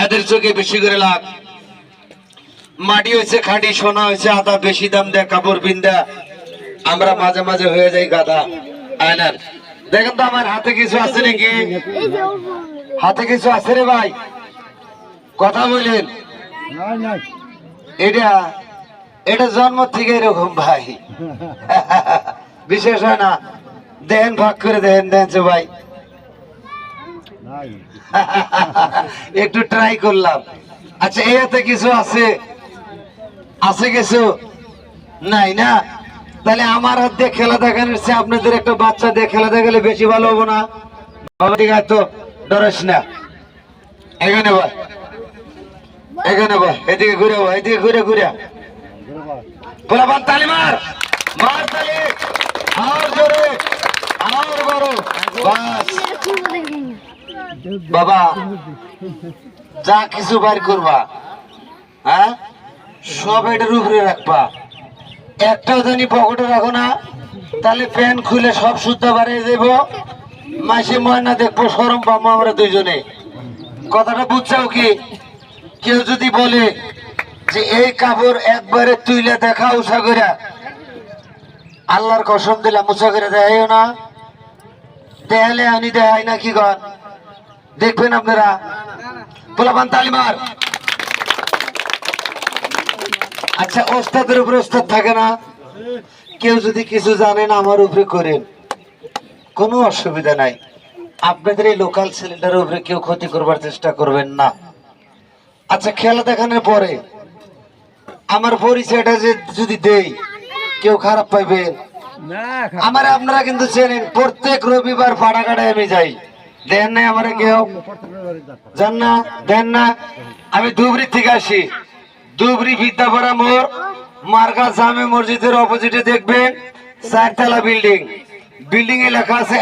এদের চোখে বেশি করে লাভ। মাটি হয়েছে খাঁটি, সোনা হয়েছে আদা, বেশি দাম দেয় কাপড় বিন্দা, আমরা মাঝে মাঝে হয়ে যাই গাদা। আয়নার দেখেন তো আমার হাতে কিছু আছে নাকি? হাতে কিছু আছে রে ভাই? কথা বলেন। এটা এটা জন্ম থেকে এরকম ভাই, বিশেষ হয় না। দেন ভাগ করে দেন দেন ভাই। একটু ট্রাই করলাম। আচ্ছা এই হাতে কিছু আছে? আছে কিছু নাই না? তাহলে আমার হাত দিয়ে খেলা দেখানোর চেয়ে আপনাদের একটা বাচ্চা দিয়ে খেলা দেখালে বেশি ভালো হবো না? বাবা ঠিক আছে, তো ডরিস না। এখানে বল, এখানে বল, এদিকে ঘুরে বল, এদিকে ঘুরে ঘুরে বলা বাদ। তালি মার, মার তালি, আর জোরে, আর বড়। বাস বাবা, যা কিছু বার করবা, হ্যাঁ সব এটার উপরে রাখবা। একটাও জানি পকেটে রাখো না, তাহলে প্যান খুলে সব সুদ্ধা বাড়িয়ে দেবো। মাসে ময়না দেখবো, সরম পাবো আমরা দুইজনে। কথাটা বুঝছাও কি? কেউ যদি বলে যে এই কাপড় একবারে তুইলে দেখা উষা করে, আল্লাহর কসম দিলাম উষা করে দেখাইও না। দেখালে আমি দেখাই না, কি কর দেখবেন আপনারা। পোলাপান তালিমার। আচ্ছা ওস্তাদের উপরে ওস্তাদ থাকে না? কেউ যদি কিছু জানেন আমার উপরে করেন, কোনো অসুবিধা নাই। আপনাদের এই লোকাল ছেলেটার উপরে কেউ ক্ষতি করবার চেষ্টা করবেন না। আচ্ছা খেলা দেখানোর পরে আমার পরিচয়টা যে যদি দেই, কেউ খারাপ পাইবেন? আমার আপনারা কিন্তু চেনেন, প্রত্যেক রবিবার ফাড়াকাটায় আমি যাই। দেন নাই আমার কেউ? জান না? দেন না? আমি ধুবড়ি থেকে আসি। ধুবড়ি বিদ্যাপাড়া মোড়, মার্কা জামে মসজিদের অপোজিটে দেখবেন 4 তলা বিল্ডিং। বিল্ডিং এ লেখা আছে